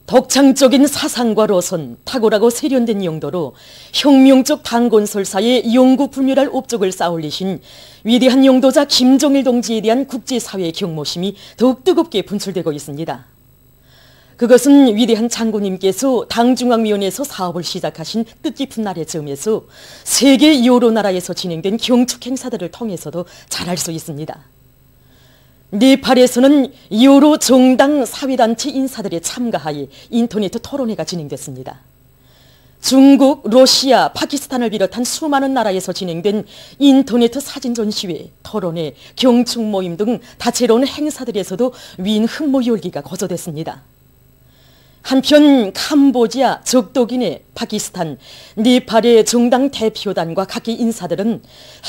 독창적인 사상과 로선, 탁월하고 세련된 용도로 혁명적 당건설사의 영구불멸할 업적을 쌓아올리신 위대한 용도자 김정일 동지에 대한 국제사회의 경모심이 더욱 뜨겁게 분출되고 있습니다. 그것은 위대한 장군님께서 당중앙위원회에서 사업을 시작하신 뜻깊은 날의 즈음에서 세계 여러 나라에서 진행된 경축 행사들을 통해서도 잘 알 수 있습니다. 네팔에서는 여러 정당 사회단체 인사들의 참가하에 인터넷 토론회가 진행됐습니다. 중국, 러시아, 파키스탄을 비롯한 수많은 나라에서 진행된 인터넷 사진 전시회, 토론회, 경축 모임 등 다채로운 행사들에서도 위인 흠모 열기가 거저됐습니다. 한편 캄보디아, 적도기네, 파키스탄, 네팔의 정당 대표단과 각기 인사들은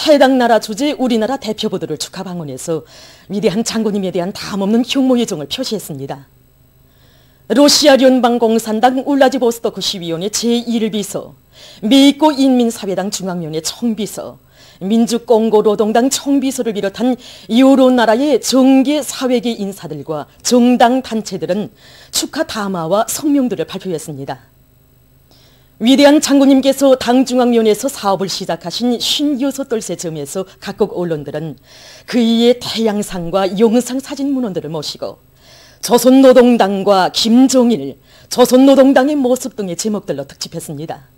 해당 나라 주재 우리나라 대표부들을 축하 방문해서 위대한 장군님에 대한 담없는 흉모 예정을 표시했습니다. 러시아 연방공산당 울라디보스토크 시위원회 제1비서, 미국 인민사회당 중앙위원회 총비서, 민주공고노동당 총비서를 비롯한 여러 나라의 정계 사회계 인사들과 정당 단체들은 축하 담화와 성명들을 발표했습니다. 위대한 장군님께서 당중앙위원회에서 사업을 시작하신 56돌째 즈음에서 각국 언론들은 그이의 태양상과 영상 사진 문헌들을 모시고 조선노동당과 김정일, 조선노동당의 모습 등의 제목들로 특집했습니다.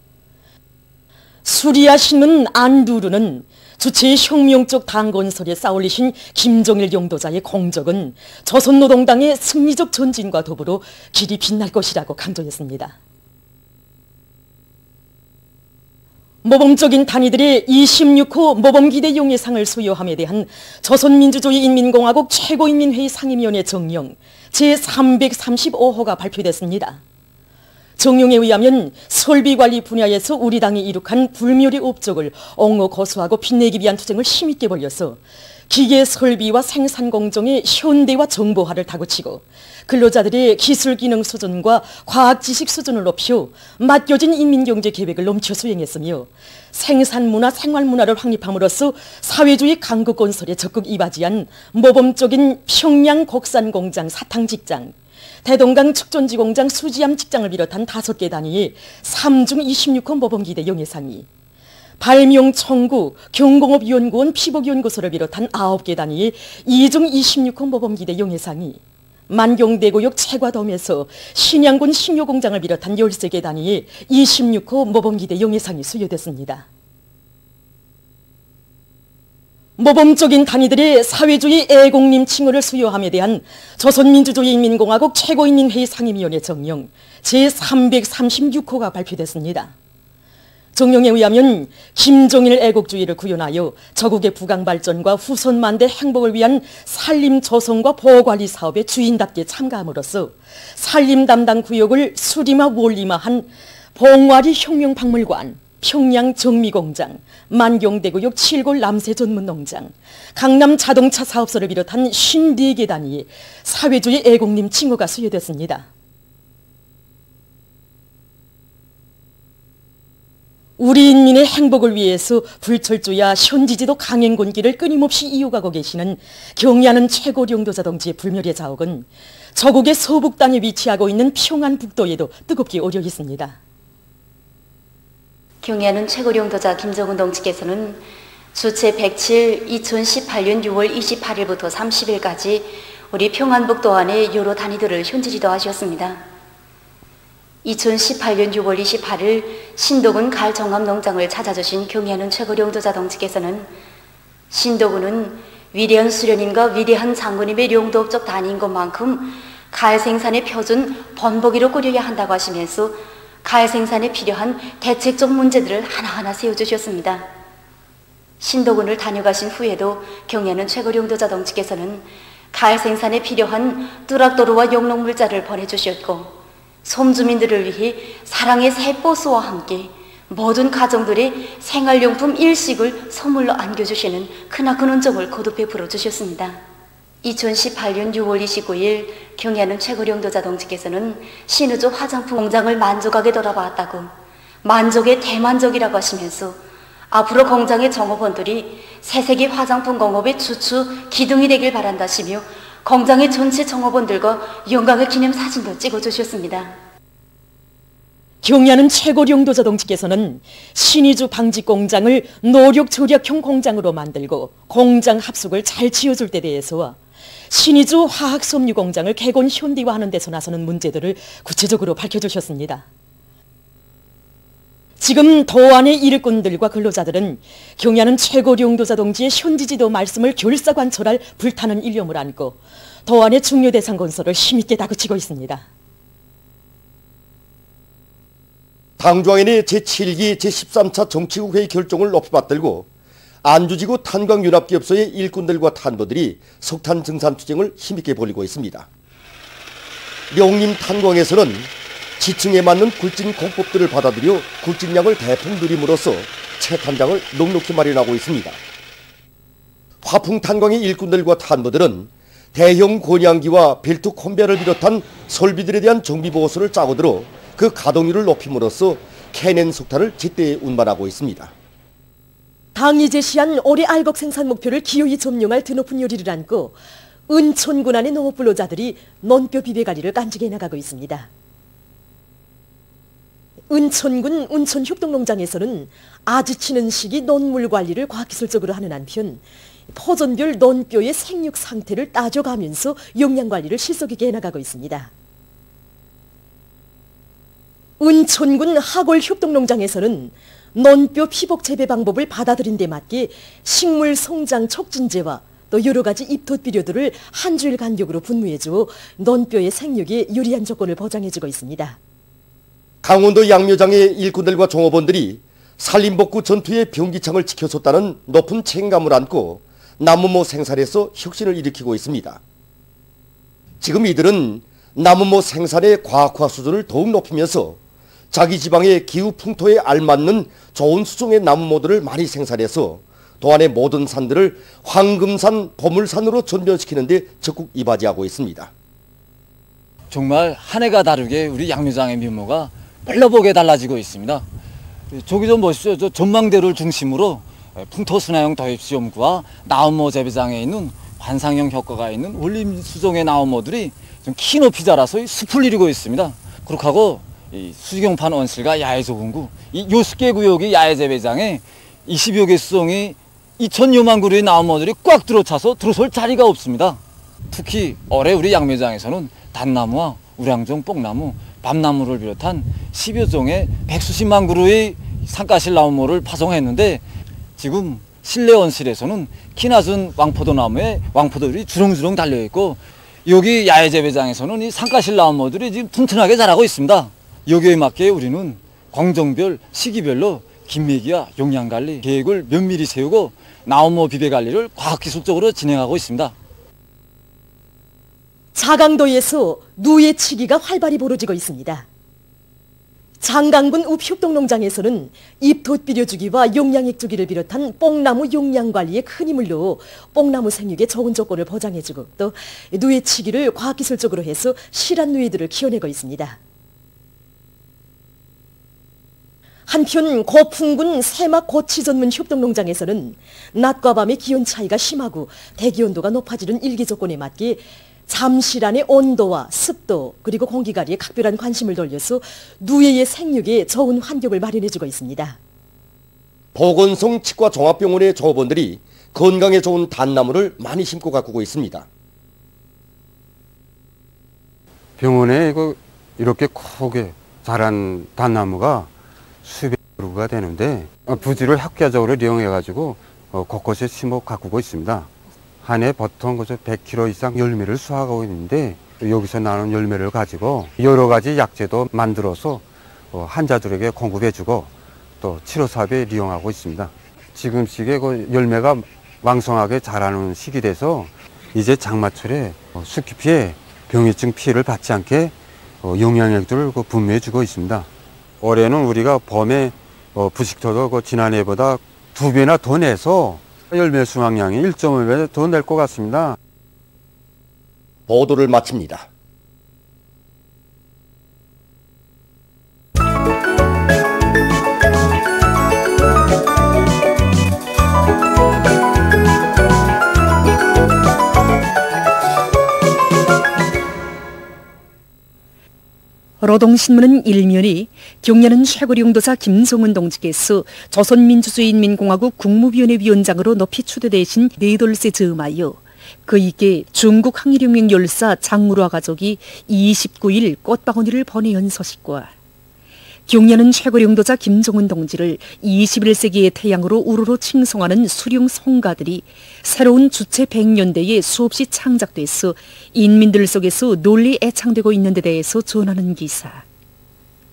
수리아 신문 안두르는 주체의 혁명적 당건설에 쌓아올리신 김정일 용도자의 공적은 조선노동당의 승리적 전진과 더불어 길이 빛날 것이라고 강조했습니다. 모범적인 단위들의 26호 모범기대 용예상을 수여함에 대한 조선민주주의인민공화국 최고인민회의 상임위원회 정령 제335호가 발표됐습니다. 정령에 의하면 설비관리 분야에서 우리 당이 이룩한 불멸의 업적을 옹호 고수하고 빛내기 위한 투쟁을 힘있게 벌여서 기계 설비와 생산 공정의 현대화 정보화를 다그치고 근로자들의 기술 기능 수준과 과학 지식 수준을 높여 맡겨진 인민경제 계획을 넘쳐 수행했으며 생산문화, 생활문화를 확립함으로써 사회주의 강국 건설에 적극 이바지한 모범적인 평양 곡산공장 사탕직장, 대동강 축전지공장 수지암 직장을 비롯한 5개 단위의 3중 26호 모범기대 용예상이, 발명 청구, 경공업연구원 피복연구소를 비롯한 9개 단위의 2중 26호 모범기대 용예상이, 만경대구역 채과돔에서 신양군 식료공장을 비롯한 13개 단위의 26호 모범기대 용예상이 수여됐습니다. 모범적인 단위들의 사회주의 애국님 칭호를 수여함에 대한 조선민주주의인민공화국 최고인민회의 상임위원회 정령 제336호가 발표됐습니다. 정령에 의하면 김정일 애국주의를 구현하여 저국의 부강발전과 후손만대 행복을 위한 산림조성과 보호관리 사업에 주인답게 참가함으로써 산림 담당 구역을 수리마 원리마한 봉화리 혁명박물관, 평양 정미공장, 만경대구역 칠골 남새 전문농장, 강남 자동차 사업소를 비롯한 54개 단위의 사회주의 애국님 칭호가 수여됐습니다. 우리 인민의 행복을 위해서 불철주야 현지지도 강행군기를 끊임없이 이어가고 계시는 경의하는 최고 용도자 동지의 불멸의 자옥은 저국의 서북단에 위치하고 있는 평안북도에도 뜨겁게 오려 있습니다. 경의하는 최고 용도자 김정은 동지께서는 주체 107 2018년 6월 28일부터 30일까지 우리 평안북도 안의 여러 단위들을 현지 지도하셨습니다. 2018년 6월 28일 신도군 갈정암농장을 찾아주신 경의하는 최고 용도자 동지께서는 신도군은 위대한 수련인과 위대한 장군님의 용도업적 단위인 것만큼 가을 생산의 표준 번복이로 꾸려야 한다고 하시면서 가을 생산에 필요한 대책적 문제들을 하나하나 세워주셨습니다. 신도군을 다녀가신 후에도 경의하는 최고 용도자 동지께서는 가을 생산에 필요한 뚜락도로와 용록물자를 보내주셨고 섬주민들을 위해 사랑의 새버스와 함께 모든 가정들의 생활용품 일식을 선물로 안겨주시는 크나큰 은총을 거듭 베풀어 주셨습니다. 2018년 6월 29일 경의하는 최고 용도자 동지께서는 신의조 화장품 공장을 만족하게 돌아봤다고 만족의 대만족이라고 하시면서 앞으로 공장의 종업원들이 새세기 화장품 공업의 주추 기둥이 되길 바란다시며 공장의 전체 종업원들과 영광의 기념사진도 찍어주셨습니다. 경야는 최고령도자동 측에서는 신의주 방직 공장을 노력 절약형 공장으로 만들고 공장 합숙을 잘 지어줄 때 대해서와 신의주 화학섬유 공장을 개건 현대화하는 데서 나서는 문제들을 구체적으로 밝혀주셨습니다. 지금 도안의 일꾼들과 근로자들은 경야는 최고령도자 동지의 현지지도 말씀을 결사관철할 불타는 일념을 안고 도안의 중요 대상 건설을 힘있게 다그치고 있습니다. 당조항인의 제7기 제13차 정치국회의 결정을 높이 받들고 안주지구 탄광윤합기업소의 일꾼들과 탄도들이 석탄 증산 투쟁을 힘있게 벌이고 있습니다. 명림 탄광에서는 지층에 맞는 굴진 공법들을 받아들여 굴진량을 대폭 늘림으로써 채탄장을 넉넉히 마련하고 있습니다. 화풍 탄광의 일꾼들과 탄도들은 대형 권양기와 벨트 콘베어를 비롯한 설비들에 대한 정비보고서를 짜고 들어 그 가동률을 높임으로써 캐낸 석탄을 제때 운반하고 있습니다. 당이 제시한 올해 알곡 생산 목표를 기어이 점령할 드높은 요리를 안고 은촌군 안의 농업근로자들이 논뼈 비배가리를 깐지게 나가고 있습니다. 은촌군 은촌협동농장에서는 아지치는 시기 논물 관리를 과학기술적으로 하는 한편 포존별 논뼈의 생육 상태를 따져가면서 영양 관리를 실속 있게 해나가고 있습니다. 은촌군 하골협동농장에서는 논뼈 피복 재배 방법을 받아들인 데 맞게 식물 성장 촉진제와 또 여러 가지 입덧 비료들을 한 주일 간격으로 분무해주어 논뼈의 생육에 유리한 조건을 보장해주고 있습니다. 강원도 양묘장의 일꾼들과 종업원들이 산림복구 전투의 병기창을 지켜줬다는 높은 책임감을 안고 나무모 생산에서 혁신을 일으키고 있습니다. 지금 이들은 나무모 생산의 과학화 수준을 더욱 높이면서 자기 지방의 기후 풍토에 알맞는 좋은 수종의 나무모들을 많이 생산해서 도안의 모든 산들을 황금산, 보물산으로 전변시키는 데 적극 이바지하고 있습니다. 정말 한 해가 다르게 우리 양묘장의 면모가 별로보게 달라지고 있습니다. 저기 좀 보십시오. 저 전망대를 중심으로 풍토순화형 도입시험구와 나무모 재배장에 있는 환상형 효과가 있는 원림 수종의 나무모들이 좀 키 높이 자라서 숲을 이루고 있습니다. 그렇게 하고 이 수경판 온실과 야해조군구, 이 60개 구역의 야해재배장에 20여 개 수종이 2,000여만 그루의 나무모들이 꽉 들어차서 들어설 자리가 없습니다. 특히 올해 우리 양묘장에서는 단나무와 우량종, 뽕나무, 밤나무를 비롯한 10여 종의 100수십만 그루의 상가실 나무모를 파송했는데 지금 실내 온실에서는 키 낮은 왕포도 나무에 왕포도들이 주렁주렁 달려있고 여기 야해재배장에서는 이 상가실 나무모들이 지금 튼튼하게 자라고 있습니다. 여기에 맞게 우리는 공정별, 시기별로 김매기와 용량관리 계획을 면밀히 세우고 나무모 비배관리를 과학기술적으로 진행하고 있습니다. 자강도에서 누에치기가 활발히 벌어지고 있습니다. 장강군 읍협동농장에서는 입덧 비료주기와 용량액 주기를 비롯한 뽕나무 용량 관리에 큰 힘을 넣어 뽕나무 생육에 좋은 조건을 보장해주고 또 누에치기를 과학기술적으로 해서 실한 누에들을 키워내고 있습니다. 한편 고풍군 새막 고치 전문 협동농장에서는 낮과 밤의 기온 차이가 심하고 대기온도가 높아지는 일기 조건에 맞게 잠실안의 온도와 습도 그리고 공기관리에 각별한 관심을 돌려서 누에의 생육에 좋은 환경을 마련해주고 있습니다. 보건성 치과 종합병원의 종업원들이 건강에 좋은 단나무를 많이 심고 가꾸고 있습니다. 병원에 이렇게 크게 자란 단나무가 수백 그루가 되는데 부지를 학계적으로 이용해가지고 곳곳에 심어 가꾸고 있습니다. 한 해 보통 100kg 이상 열매를 수확하고 있는데 여기서 나는 열매를 가지고 여러 가지 약재도 만들어서 환자들에게 공급해주고 또 치료 사업에 이용하고 있습니다. 지금 시기에 열매가 왕성하게 자라는 시기 돼서 이제 장마철에 습기 피해, 병해증 피해를 받지 않게 영양액들을 분무해주고 있습니다. 올해는 우리가 봄에 부식토도 지난해보다 2배나 더 내서 열매 수확량이 1.5배 더 낼 것 같습니다. 보도를 마칩니다. 노동신문은 일면이 경야는 최고령도사 김정은 동지께서 조선민주주의인민공화국 국무위원회 위원장으로 높이 추대되신 네돌세 즈음하여 그에게 중국 항일혁명 열사 장무라 가족이 29일 꽃바구니를 보내온 소식과 경야는 최고령도자 김정은 동지를 21세기의 태양으로 우러러 칭송하는 수령 송가들이 새로운 주체 100년대에 수없이 창작돼서 인민들 속에서 널리 애창되고 있는 데 대해서 전하는 기사,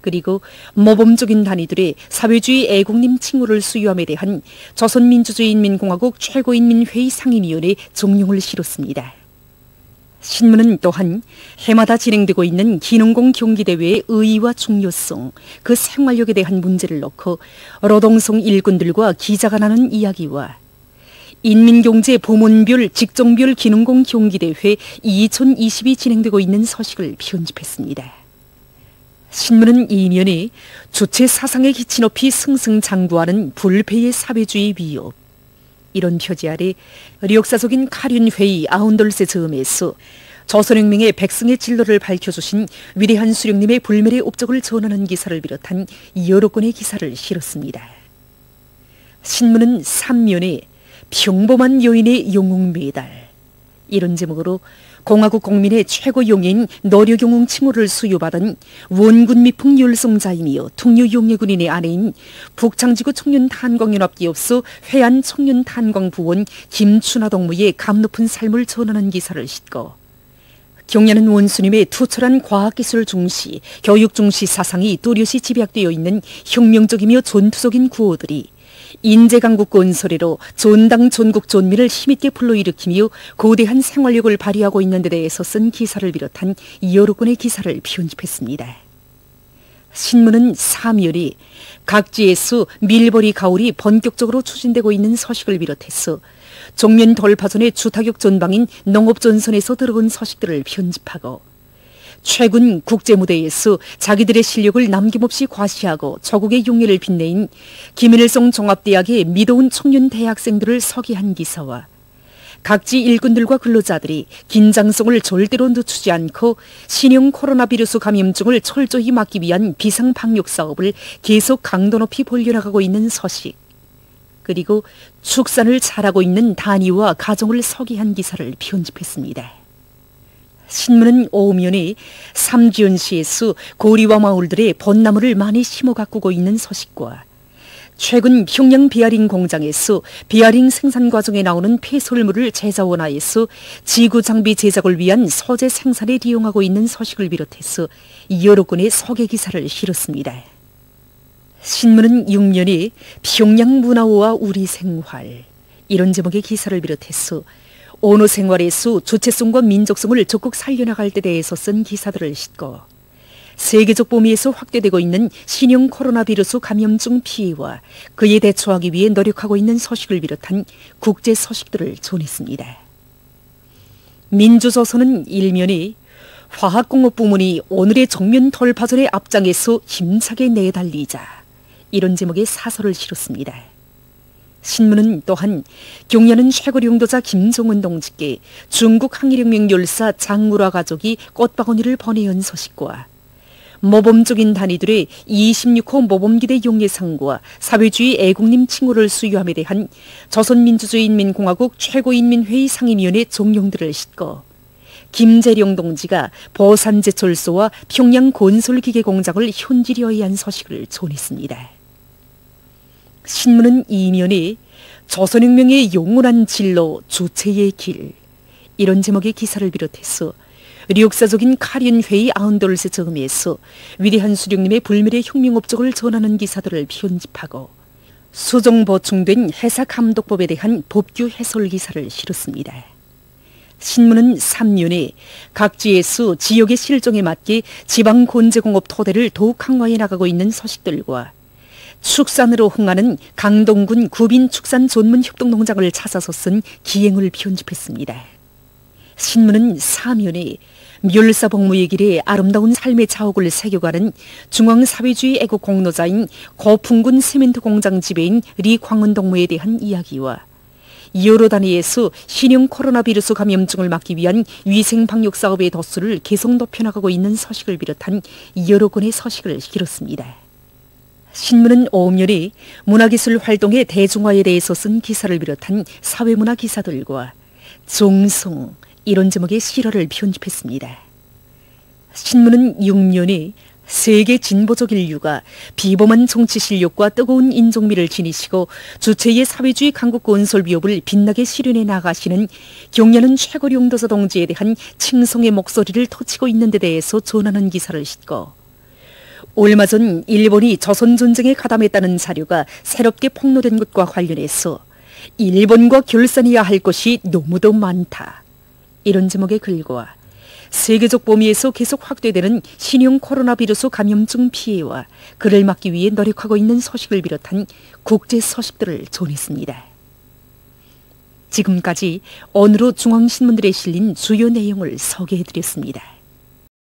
그리고 모범적인 단위들의 사회주의 애국님 칭호를 수여함에 대한 조선민주주의인민공화국 최고인민회의 상임위원회 종용을 실었습니다. 신문은 또한 해마다 진행되고 있는 기능공 경기대회의 의의와 중요성, 그 생활력에 대한 문제를 놓고 노동성 일꾼들과 기자가 나눈 이야기와 인민경제 부문별 직종별 기능공 경기대회 2020이 진행되고 있는 소식을 편집했습니다. 신문은 이면에 주체 사상의 기치 높이 승승장구하는 불패의 사회주의 위협, 이런 표지 아래 역사적인 카륜회의 아흔돌세 즈음에서 조선혁명의 백성의 진로를 밝혀주신 위대한 수령님의 불멸의 업적을 전하는 기사를 비롯한 여러 건의 기사를 실었습니다. 신문은 3면에 평범한 여인의 영웅 메달, 이런 제목으로 공화국 국민의 최고 용예인 노력영웅 칭호를 수여받은 원군 미풍 열성자이며 통유용예군인의 아내인 북창지구 청년탄광연합기업소 회안 청년탄광부원 김춘하 동무의 감높은 삶을 전하는 기사를 싣고 경야는 원수님의 투철한 과학기술 중시, 교육 중시 사상이 또렷이 집약되어 있는 혁명적이며 전투적인 구호들이 인재강국 건설으로 존당 전국 존미를 힘있게 불러일으키며 거대한 생활력을 발휘하고 있는 데 대해서 쓴 기사를 비롯한 여러 건의 기사를 편집했습니다. 신문은 3열이 각지에서 밀버리 가을이 본격적으로 추진되고 있는 소식을 비롯해서 정면 돌파전의 주타격 전방인 농업전선에서 들어온 소식들을 편집하고 최근 국제무대에서 자기들의 실력을 남김없이 과시하고 조국의 용예를 빛내인 김일성 종합대학의 미도운 청년 대학생들을 소개한 기사와 각지 일꾼들과 근로자들이 긴장성을 절대로 늦추지 않고 신형 코로나 비루스 감염증을 철저히 막기 위한 비상방역 사업을 계속 강도 높이 벌려나가고 있는 소식, 그리고 축산을 잘하고 있는 단위와 가정을 소개한 기사를 편집했습니다. 신문은 오면에 삼지연시에서 고리와 마을들의 벚나무를 많이 심어 가꾸고 있는 소식과 최근 평양 비아링 공장에서 비아링 생산 과정에 나오는 폐설물을 제자원화해서 지구 장비 제작을 위한 소재 생산에利用하고 있는 소식을 비롯해서 여러 건의 소개 기사를 실었습니다. 신문은 6면에 평양 문화와 우리 생활, 이런 제목의 기사를 비롯해서 언어 생활에서 주체성과 민족성을 적극 살려나갈 때 대해서 쓴 기사들을 싣고 세계적 범위에서 확대되고 있는 신형 코로나 비루스 감염증 피해와 그에 대처하기 위해 노력하고 있는 소식을 비롯한 국제 소식들을 전했습니다. 민주조선은 일면에 화학공업 부문이 오늘의 정면 돌파전의 앞장에서 힘차게 내달리자, 이런 제목의 사설을 실었습니다. 신문은 또한 경야는 최고령도자 김정은 동지께 중국 항일혁명 열사 장무라 가족이 꽃바구니를 보내온 소식과 모범적인 단위들의 26호 모범기대 용예상과 사회주의 애국님 칭호를 수여함에 대한 조선민주주의인민공화국 최고인민회의 상임위원회 종용들을 싣고 김재령 동지가 보산제철소와 평양 건설기계공장을 현지리어야 한 소식을 전했습니다. 신문은 이면에 조선혁명의 영원한 진로 주체의 길, 이런 제목의 기사를 비롯해서 역사적인 카륜회의 아흔돌세 즈음에서 위대한 수령님의 불멸의 혁명업적을 전하는 기사들을 편집하고 수정 보충된 해사감독법에 대한 법규 해설 기사를 실었습니다. 신문은 3년에 각지에서 지역의 실정에 맞게 지방곤제공업 토대를 더욱 강화해 나가고 있는 소식들과 축산으로 흥하는 강동군 구빈축산 전문협동농장을 찾아서 쓴 기행을 편집했습니다. 신문은 4면에 멸사복무의 길에 아름다운 삶의 자옥을 새겨가는 중앙사회주의 애국 공로자인 고풍군 세멘트 공장 지배인 리광은 동무에 대한 이야기와 여러 단위에서 신형 코로나 바이러스 감염증을 막기 위한 위생 방역 사업의 돛수를 계속 높여나가고 있는 소식을 비롯한 여러 건의 소식을 실었습니다. 신문은 오음열이 문화기술 활동의 대중화에 대해서 쓴 기사를 비롯한 사회문화 기사들과 종송 이런 제목의 실화를 편집했습니다. 신문은 6년에 세계 진보적 인류가 비범한 정치 실력과 뜨거운 인종미를 지니시고 주체의 사회주의 강국 건설 비업을 빛나게 실현해 나가시는 경려는 최고령도사 동지에 대한 칭송의 목소리를 터치고 있는 데 대해서 전하는 기사를 싣고 얼마 전 일본이 조선전쟁에 가담했다는 자료가 새롭게 폭로된 것과 관련해서 일본과 결산해야 할 것이 너무도 많다. 이런 제목의 글과 세계적 범위에서 계속 확대되는 신형 코로나 바이러스 감염증 피해와 그를 막기 위해 노력하고 있는 소식을 비롯한 국제 소식들을 전했습니다. 지금까지 오늘의 중앙신문들에 실린 주요 내용을 소개해드렸습니다.